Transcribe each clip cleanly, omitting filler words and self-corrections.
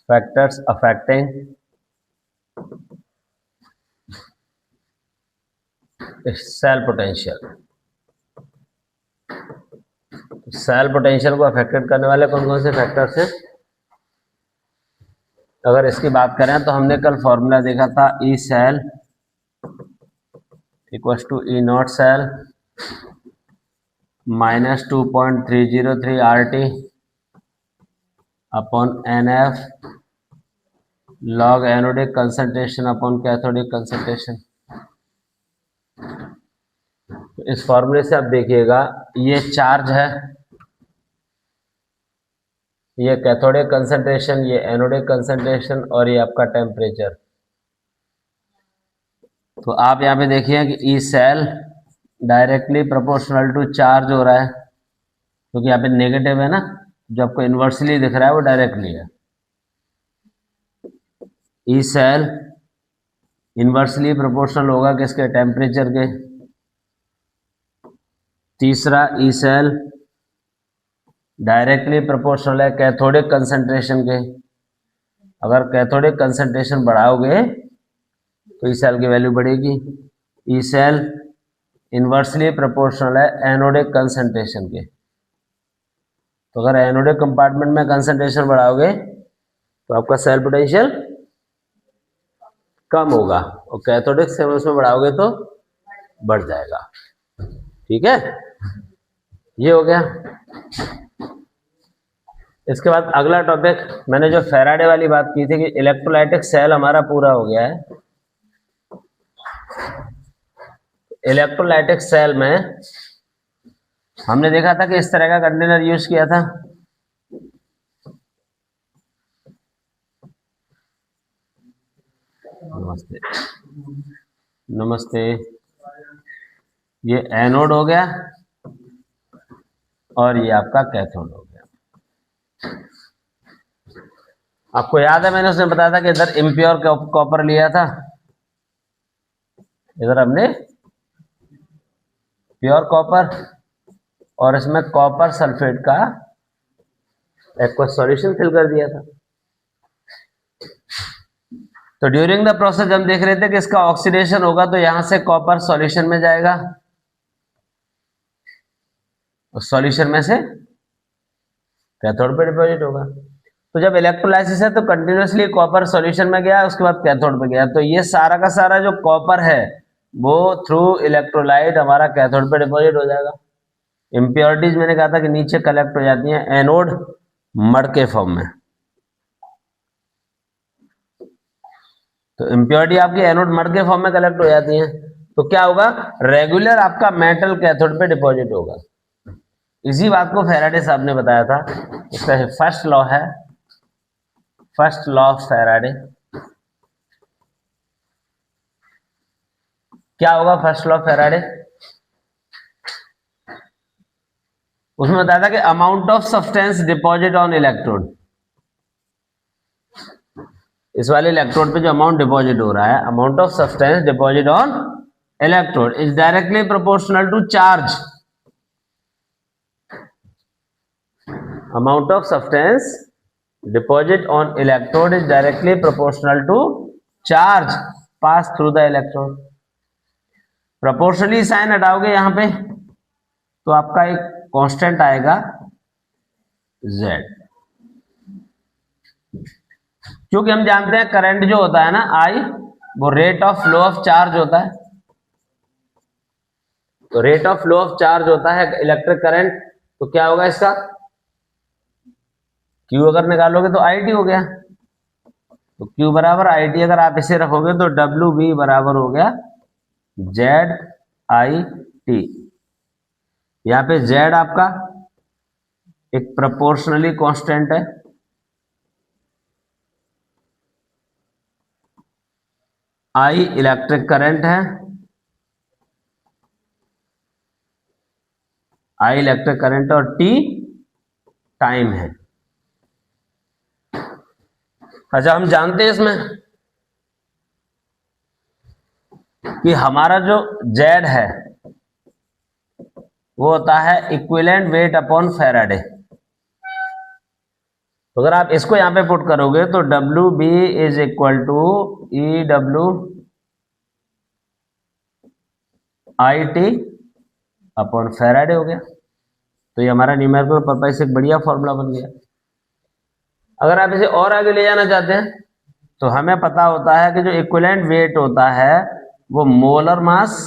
Factors affecting sale potential. Sale potential को affected करने वाले कौन कौन से फैक्टर्स हैं? अगर इसकी बात करें तो हमने कल फॉर्मूला देखा था E cell equals to E naught cell minus 2.303 RT upon NF log anodic concentration upon cathodic concentration. तो इस फॉर्मूले से आप देखिएगा, ये चार्ज है, ये कैथोडिक कंसंट्रेशन, ये एनोडिक कंसंट्रेशन और ये आपका टेम्परेचर। तो आप यहाँ पे देखिए कि E cell directly proportional to charge हो रहा है, क्योंकि यहाँ पे नेगेटिव है ना, जो आपको इन्वर्सली दिख रहा है वो डायरेक्टली है। ई सेल इन्वर्सली प्रोपोर्शनल होगा किसके? टेम्परेचर के। तीसरा, ई सेल डायरेक्टली प्रोपोर्शनल है कैथोडिक कंसंट्रेशन के। अगर कैथोडिक कंसंट्रेशन बढ़ाओगे तो ई सेल की वैल्यू बढ़ेगी। ई सेल इन्वर्सली प्रोपोर्शनल है एनोडिक कंसंट्रेशन के। तो अगर एनोडिक कंपार्टमेंट में कंसंट्रेशन बढ़ाओगे तो आपका सेल पोटेंशियल कम होगा, और कैथोडिक से उसमें बढ़ाओगे तो बढ़ जाएगा। ठीक है, ये हो गया। इसके बाद अगला टॉपिक, मैंने जो फैराडे वाली बात की थी कि इलेक्ट्रोलाइटिक सेल हमारा पूरा हो गया है। इलेक्ट्रोलाइटिक सेल में हमने देखा था कि इस तरह का कंटेनर यूज किया था। नमस्ते नमस्ते। ये एनोड हो गया और ये आपका कैथोड हो गया। आपको याद है मैंने उसमें बताया था कि इधर इम्प्योर कॉपर लिया था, इधर हमने प्योर कॉपर, और इसमें कॉपर सल्फेट का एक्वस सॉल्यूशन फिल कर दिया था। तो ड्यूरिंग द प्रोसेस हम देख रहे थे कि इसका ऑक्सीडेशन होगा तो यहां से कॉपर सॉल्यूशन में जाएगा, उस सॉल्यूशन में से कैथोड पे डिपॉजिट होगा। तो जब इलेक्ट्रोलाइसिस है तो कंटिन्यूसली कॉपर सॉल्यूशन में गया, उसके बाद कैथोड पे गया, तो ये सारा का सारा जो कॉपर है वो थ्रू इलेक्ट्रोलाइट हमारा कैथोड पे डिपॉजिट हो जाएगा। इम्प्योरिटीज मैंने कहा था कि नीचे कलेक्ट हो जाती हैं एनोड मड के फॉर्म में। तो इम्प्योरिटी आपकी एनोड मड के फॉर्म में कलेक्ट हो जाती हैं, तो क्या होगा? रेगुलर आपका मेटल कैथोड पे डिपॉजिट होगा। इसी बात को फैराडे साहब ने बताया था। इसका फर्स्ट लॉ है, फर्स्ट लॉ ऑफ फैराडे। क्या होगा फर्स्ट लॉ ऑफ फैराडे? उसमें बताया था कि amount of substance deposit on electrode, इस वाले इलेक्ट्रोड पे जो अमाउंट डिपॉजिट हो रहा है, amount of substance deposit on electrode is directly proportional to charge. Amount of substance deposit on electrode is directly proportional to charge pass through the electrode. Proportionally sign हटाओगे यहां पे तो आपका एक कांस्टेंट आएगा Z, क्योंकि हम जानते हैं करंट जो होता है ना I, वो rate of flow of charge होता है। तो rate of flow of charge होता है इलेक्ट्रिक करंट, तो क्या होगा इसका? Q अगर निकालोगे तो IT हो गया, तो Q बराबर IT अगर आप इसे रखोगे तो WB बराबर हो गया ZIT। यहाँ पे Z आपका एक प्रोपोर्शनली कांस्टेंट है, I इलेक्ट्रिक करंट है, I इलेक्ट्रिक करंट और T टाइम है। अच्छा, हम जानते हैं इसमें कि हमारा जो Z है वो होता है इक्विवेलेंट वेट अपॉन फैराडे। तो अगर आप इसको यहाँ पे पुट करोगे तो W B is equal to E W I T upon Faraday हो गया। तो ये हमारा न्यूमेरिकल पर्पस से एक बढ़िया फॉर्मूला बन गया। अगर आप इसे और आगे ले जाना चाहते हैं तो हमें पता होता है कि जो इक्विवेलेंट वेट होता है वो molar mass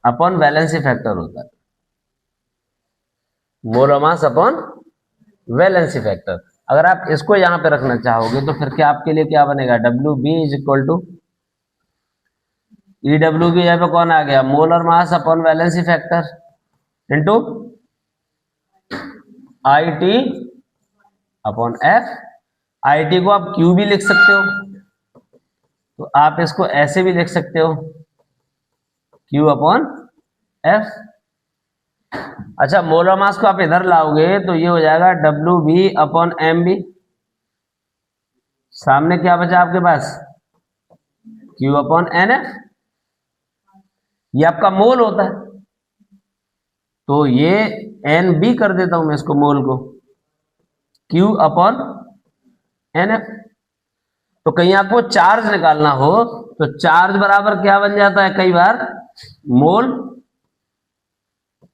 upon valency factor होता है। Molar mass upon valency factor. अगर आप इसको यहां पे रखना चाहोगे तो फिर क्या आपके लिए क्या बनेगा, W B is equal to E W की जगह पे कौन आ गया, molar mass upon valency factor into I T upon F. I T को आप क्यू भी लिख सकते हो, तो आप इसको ऐसे भी लिख सकते हो क्यू अपॉन एफ। अच्छा, मोलर मास को आप इधर लाओगे तो ये हो जाएगा W B upon M B. सामने क्या बचा आपके पास, क्यू अपॉन एन एफ। ये आपका मोल होता है, तो ये एन बी कर देता हूं मैं इसको, मोल को क्यू अपॉन एन एफ। तो कहीं आपको चार्ज निकालना हो तो चार्ज बराबर क्या बन जाता है कई बार, mole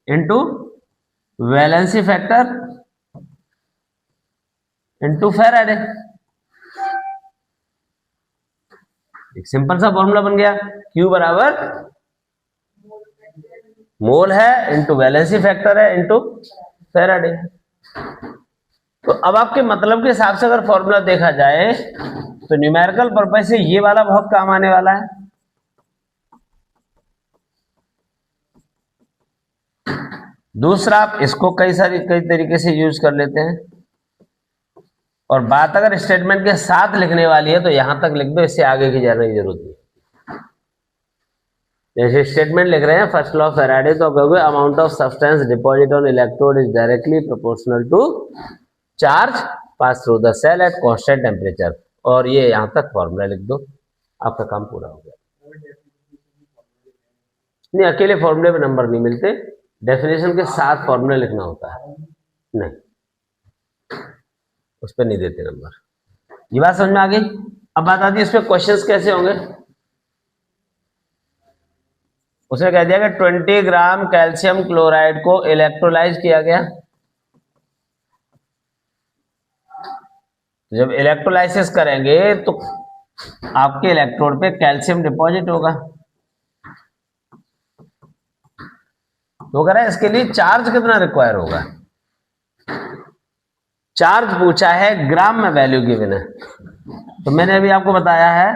into valency factor into Faraday. एक सिंपल सा फॉर्मूला बन गया, Q बराबर मोल है इंटू वैलेंसी फैक्टर है इंटू फेराडे। तो अब आपके मतलब के हिसाब से अगर फॉर्मूला देखा जाए तो न्यूमेरिकल पर्पस से ये वाला बहुत काम आने वाला है। दूसरा, आप इसको कई तरीके से यूज कर लेते हैं। और बात अगर स्टेटमेंट के साथ लिखने वाली है तो यहां तक लिख दो, इससे आगे की जाने की जरूरत नहीं। जैसे स्टेटमेंट लिख रहे हैं फर्स्ट लॉ ऑफ फैराडे, तो कहोगे amount of substance deposit on electrode is directly proportional to charge pass through the cell at constant temperature. और ये यहां तक फॉर्मूला लिख दो, आपका काम पूरा हो गया। नहीं, अकेले फॉर्मूले में नंबर नहीं मिलते, डेफिनेशन के साथ फॉर्मूला लिखना होता है, नहीं उस पर नहीं देते नंबर। ये बात समझ में आ गई। अब बात आती है इस पे क्वेश्चंस कैसे होंगे। उसने कह दिया कि 20 ग्राम कैल्शियम क्लोराइड को इलेक्ट्रोलाइज किया गया। जब इलेक्ट्रोलाइसिस करेंगे तो आपके इलेक्ट्रोड पे कैल्शियम डिपॉजिट होगा। तो कह रहा है इसके लिए चार्ज कितना रिक्वायर होगा। चार्ज पूछा है, ग्राम में वैल्यू गिवन है, तो मैंने अभी आपको बताया है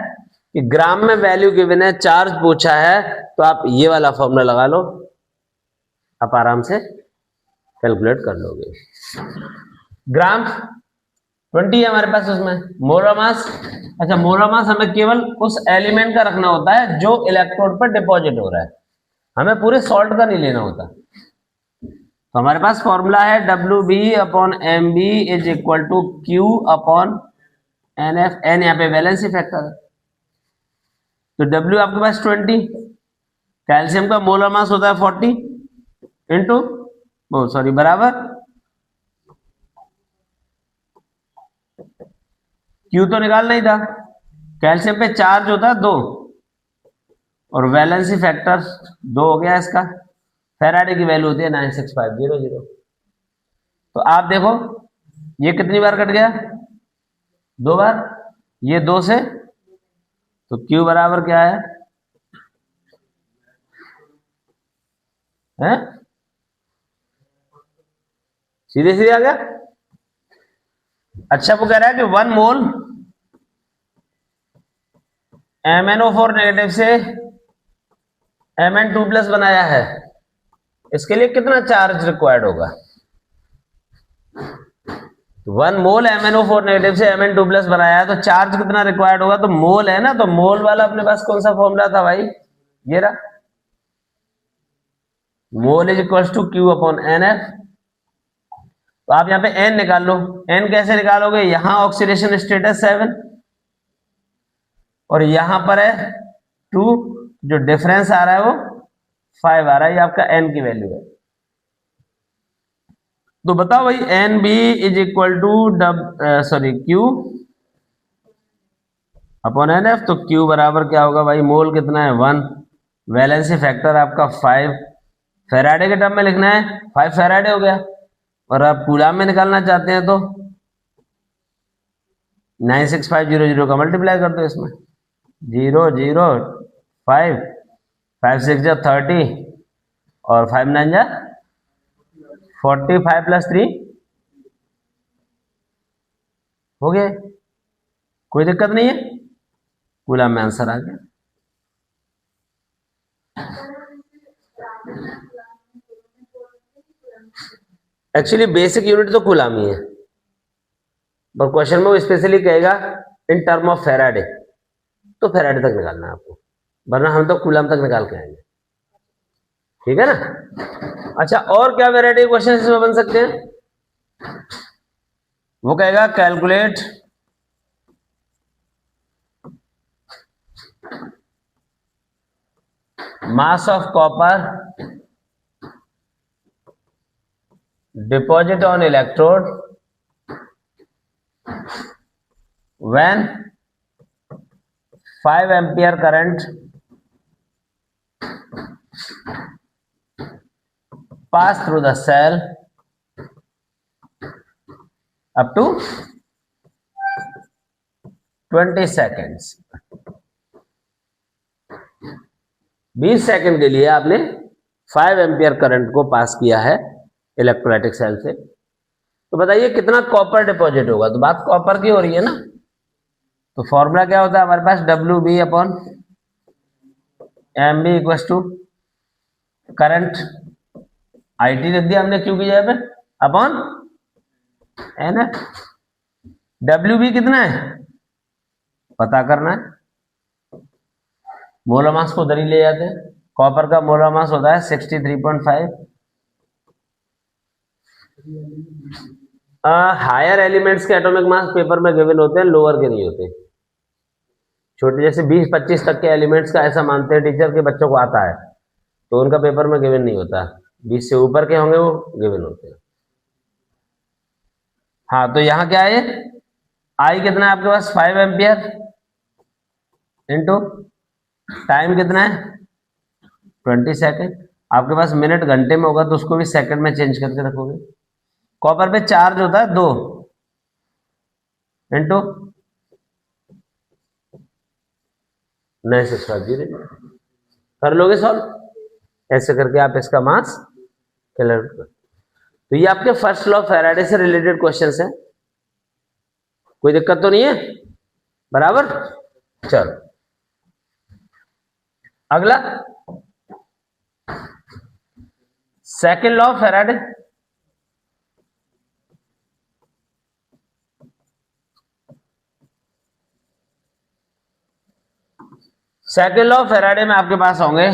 कि ग्राम में वैल्यू गिवन है, चार्ज पूछा है, तो आप ये वाला फॉर्मूला लगा लो, आप आराम से कैलकुलेट कर लोगे। ग्राम 20 है हमारे पास, उसमें मोलर मास। अच्छा, मोलर मास हमें केवल उस एलिमेंट का रखना होता है जो इलेक्ट्रोड पर डिपॉजिट हो रहा है, हमें पूरे सॉल्ट का नहीं लेना होता। तो हमारे पास फॉर्मूला है W B upon M B is equal to Q upon N F. N यहाँ पे वैलेंसी फैक्टर है, तो डब्ल्यू आपके पास 20, कैल्शियम का मोलर मास होता है 40 इंटू बराबर क्यू तो निकालना ही था, कैल्शियम पे चार्ज होता है 2 और वैलेंसी फैक्टर 2 हो गया इसका। फैराडे की वैल्यू होती है 96500। तो आप देखो ये कितनी बार कट गया, 2 बार, ये 2 से, तो Q बराबर क्या है, सीधे सीधे आ गया। अच्छा, वो कह रहा है कि 1 मोल MnO4 नेगेटिव से Mn2+ बनाया है, इसके लिए कितना चार्ज रिक्वायर्ड होगा। 1 मोल MnO4 नेगेटिव से Mn2+ बनाया है, तो चार्ज कितना रिक्वायर्ड होगा। तो मोल है ना, तो मोल वाला अपने पास कौन सा फॉर्मूला था भाई, ये रहा, mole is equal to Q upon N F. तो आप यहां पे एन निकाल लो। एन कैसे निकालोगे, यहां ऑक्सीडेशन स्टेटस 7 और यहां पर है 2, जो डिफरेंस आ रहा है वो 5 आ रहा है, ये आपका एन की वैल्यू है। तो बताओ भाई N B is equal to Q upon N F. तो क्यू बराबर क्या होगा भाई, मोल कितना है 1, वैलेंसी फैक्टर आपका 5, फेराडे के टर्म में लिखना है 5 फेराडे हो गया। और आप कूलाम में निकालना चाहते हैं तो 96500 का मल्टीप्लाई कर दो इसमें, 005, 5 6 जा 30 और 5 9 जा 45 प्लस 3 हो गया। कोई दिक्कत नहीं है, कूलाम में आंसर आ गया। एक्चुअली बेसिक यूनिट तो कूलाम ही है, पर क्वेश्चन में वो स्पेशली कहेगा इन टर्म ऑफ फेराडे, तो फेराडे तक निकालना है आपको, वरना हम तो कूलाम तक निकाल के आएंगे। ठीक है ना। अच्छा, और क्या वेराइटी क्वेश्चन इसमें बन सकते हैं? वो कहेगा calculate mass of copper deposit on electrode when 5 ampere current pass through the cell up to 20 seconds। 20 second के लिए आपने 5 एम्पियर करंट को पास किया है इलेक्ट्रोलाइटिक सेल से, तो बताइए कितना कॉपर डिपॉजिट होगा। तो बात कॉपर की हो रही है ना, तो फॉर्मूला क्या होता है हमारे पास, W B upon M B equal to current I T लिख दिया हमने क्यू की जगह पे upon N F. W B कितना है पता करना है, मोलर मास को उधर ही ले जाते हैं। कॉपर का मोलर मास होता है 63.5। हायर एलिमेंट्स के एटॉमिक मास पेपर में गिवन होते हैं, लोअर के नहीं होते। छोटे जैसे 20-25 तक के एलिमेंट्स का ऐसा मानते हैं टीचर के बच्चों को आता है, तो उनका पेपर में गिवन नहीं होता। 20 से ऊपर के होंगे वो गिवन होते हैं। हाँ, तो यहाँ क्या है, आई कितना है आपके पास 5 एम्पियर इंटू टाइम कितना है 20 सेकेंड। आपके पास मिनट घंटे में होगा तो उसको भी सेकंड में चेंज करके रखोगे। कॉपर पे चार्ज होता है 2 इंटू 965 कर लोगे सॉल्व। ऐसे करके आप इसका मास कैलकुलेट कर। तो ये आपके फर्स्ट लॉ फैराडे से रिलेटेड क्वेश्चंस हैं, कोई दिक्कत तो नहीं है, बराबर। चलो अगला second law of Faraday. Second law of Faraday में आपके पास होंगे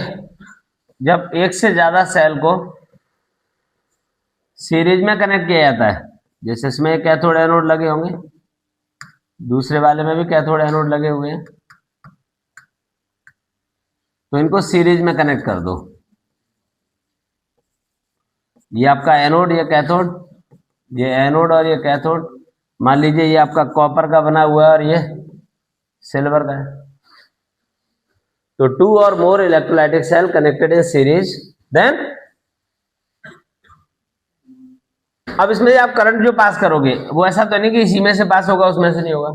जब एक से ज्यादा सेल को सीरीज में कनेक्ट किया जाता है, जैसे इसमें कैथोड एनोड लगे होंगे, दूसरे वाले में भी कैथोड एनोड लगे हुए हैं, तो इनको सीरीज में कनेक्ट कर दो। ये आपका एनोड, ये कैथोड, ये एनोड और ये कैथोड। मान लीजिए ये आपका कॉपर का बना हुआ है और ये सिल्वर का है। तो 2 और more electrolytic cell connected in series, then अब इसमें आप करंट जो पास करोगे वो ऐसा तो नहीं कि इसी में से पास होगा उसमें से नहीं होगा।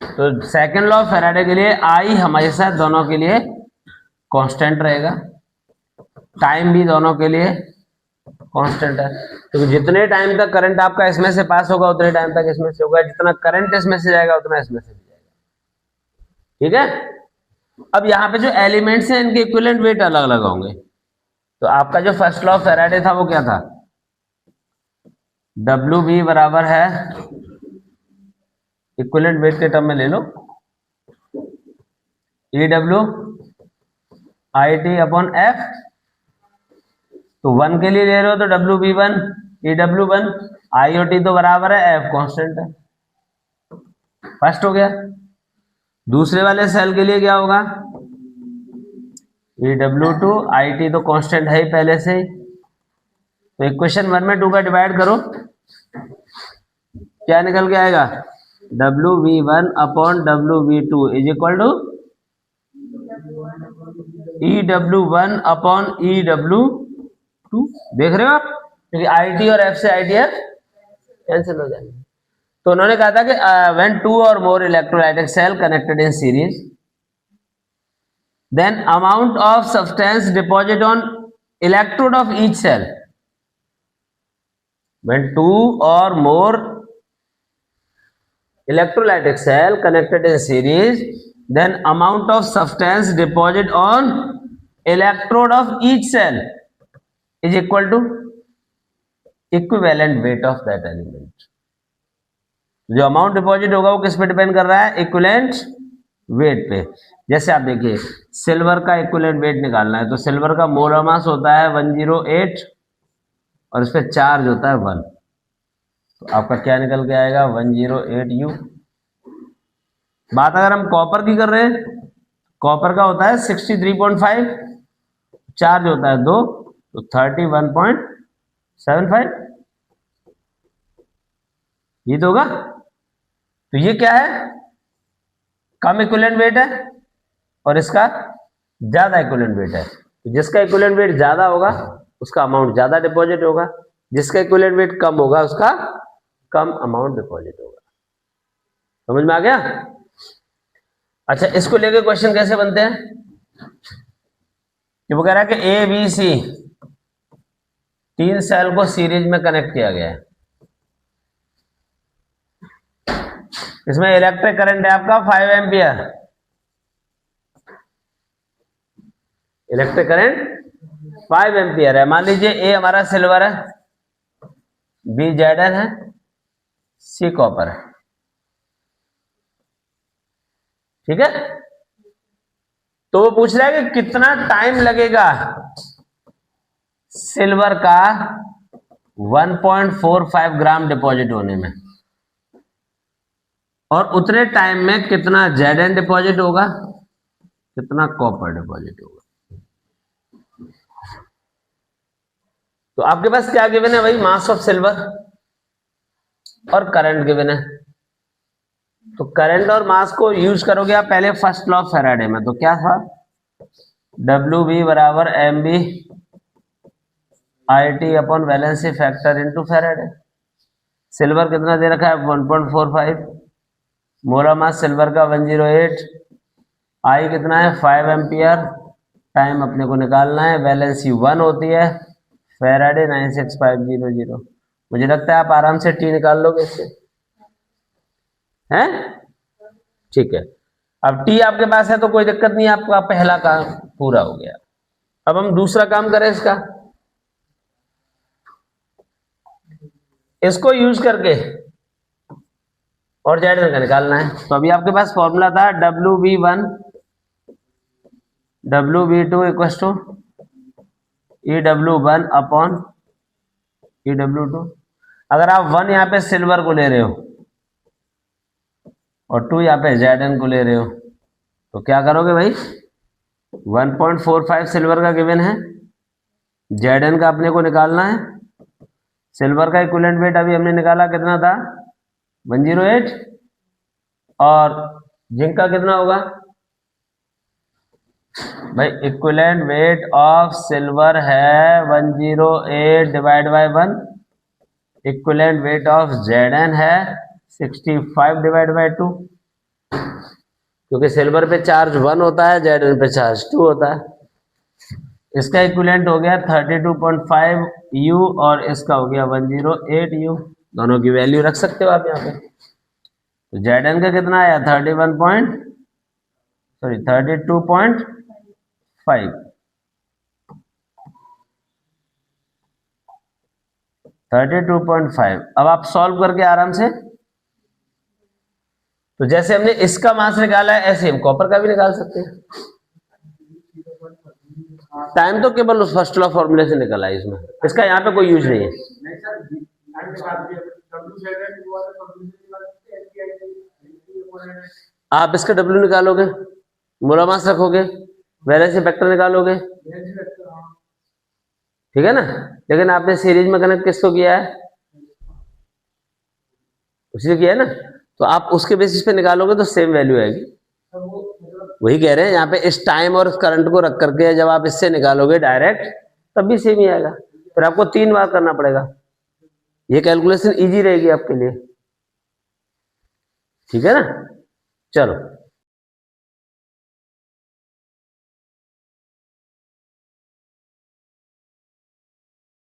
तो सेकेंड लॉ ऑफ फैराडे के लिए आई हमेशा दोनों के लिए कांस्टेंट रहेगा, टाइम भी दोनों के लिए कांस्टेंट है। तो जितने टाइम तक करंट आपका इसमें से पास होगा उतने टाइम तक इसमें से होगा, जितना करंट इसमें से जाएगा उतना इसमें से जाएगा। ठीक है। अब यहाँ पे जो एलिमेंट्स हैं इनके इक्विवेलेंट वेट अलग अलग होंगे। तो आपका जो फर्स्ट लॉ ऑफ फैराडे था वो क्या था, डब्ल्यू बी बराबर है, इक्विवेलेंट वेट के टर्म में ले लो, E W I T upon F. तो 1 के लिए ले रहे हो तो W B 1, E W 1, I O T तो बराबर है एफ कांस्टेंट है। फर्स्ट हो गया। दूसरे वाले सेल के लिए क्या होगा, ई डब्ल्यू 2, आई टी तो कांस्टेंट है ही पहले से ही, तो इक्वेशन 1 में 2 का डिवाइड करो, क्या निकल के आएगा, WV1 upon WV2 is equal to EW1 upon EW2। देख रहे हो आप, क्योंकि IT और F से ITF कैंसिल हो जाएंगे। तो उन्होंने कहा था कि when two or more electrolytic cell connected in series, then amount of substance deposit on electrode of each cell, when two or more electrolytic cell connected in series, then amount of substance deposit on electrode of each cell is equal to equivalent weight of that element। जो amount deposit होगा वो किस पे depend कर रहा है, equivalent weight पे। जैसे आप देखिए सिल्वर का इक्विवेलेंट वेट निकालना है, तो सिल्वर का मोलर मास होता है 108 और इस पे चार्ज होता है 1, तो आपका क्या निकल के आएगा 108U। बात अगर हम कॉपर की कर रहे हैं, कॉपर का होता है 63.5, चार्ज होता है 2, तो 31.75, ये तो होगा। तो ये क्या है, कम इक्विवेलेंट वेट है और इसका ज्यादा इक्विवेलेंट वेट है। तो जिसका इक्विवेलेंट वेट ज्यादा होगा उसका अमाउंट ज्यादा डिपॉजिट होगा, जिसका इक्विवेलेंट वेट कम होगा उसका कम अमाउंट डिपॉजिट होगा। समझ में आ गया। अच्छा, इसको लेके क्वेश्चन कैसे बनते हैं, वो कह रहा है कि ABC 3 सेल को सीरीज में कनेक्ट किया गया है, इसमें इलेक्ट्रिक करंट है आपका 5 एम्पियर, इलेक्ट्रिक करंट 5 एम्पियर है। मान लीजिए A हमारा सिल्वर है, B Zn है, C कॉपर है, ठीक है। तो वो पूछ रहा है कि कितना टाइम लगेगा सिल्वर का 1.45 ग्राम डिपॉजिट होने में, और उतने टाइम में कितना Zn डिपॉजिट होगा, कितना कॉपर डिपॉजिट होगा। तो आपके पास क्या गिवन है भाई, मास ऑफ सिल्वर और करंट गिवन है। तो करंट और मास को यूज करोगे आप पहले फर्स्ट लॉ ऑफ फैराडे में, तो क्या था, WB बराबर MB IT upon valency factor into Faraday. Silver कितना दे रखा है 1.45, मोलर मास सिल्वर का 108, आई कितना है 5 एम्पियर, टाइम अपने को निकालना है, वैलेंसी 1 होती है, फैराडे 96500। मुझे लगता है आप आराम से T निकाल लोगे इससे, हैं, ठीक है। अब T आपके पास है तो कोई दिक्कत नहीं, आपका पहला काम पूरा हो गया। अब हम दूसरा काम करें इसका, इसको यूज करके और Zn का निकालना है। तो अभी आपके पास फॉर्मूला था WB1 WB2 equal to EW1 upon EW2। अगर आप 1 यहाँ पे सिल्वर को ले रहे हो और 2 यहाँ पे Zn को ले रहे हो, तो क्या करोगे भाई, 1.45 सिल्वर का गिवन है, Zn का अपने को निकालना है। सिल्वर का इक्विवेलेंट वेट अभी हमने निकाला कितना था 108, और जिंक का कितना होगा भाई, इक्विवेलेंट वेट ऑफ सिल्वर है 108 divide by 1, equivalent weight of Zn है 65 डिवाइड बाय 2, क्योंकि सिल्वर पे चार्ज 1 होता है, Zn पे चार्ज 2 होता है। इसका इक्विवेलेंट हो गया 32.5U और इसका हो गया 108U, दोनों की वैल्यू रख सकते हो आप यहाँ पे। तो Zn का कितना आया 32.5, अब आप सॉल्व करके आराम से, तो जैसे हमने इसका मास निकाला है ऐसे हम कॉपर का भी निकाल सकते हैं। टाइम तो केवल उस फर्स्ट लॉ फॉर्मूले से निकला है, इसमें इसका यहाँ पे कोई यूज नहीं है। आप इसका W निकालोगे, मोलर मास रखोगे, वैलेंसी फैक्टर निकालोगे, ठीक है ना। लेकिन आपने सीरीज में कनेक्ट किसको किया है, उसी से किया है ना, तो आप उसके बेसिस पे निकालोगे तो सेम वैल्यू आएगी। वही कह रहे हैं यहाँ पे इस टाइम और करंट को रख करके जब आप इससे निकालोगे डायरेक्ट तब भी सेम ही आएगा। फिर आपको 3 बार करना पड़ेगा, ये कैलकुलेशन इजी रहेगी आपके लिए, ठीक है ना। चलो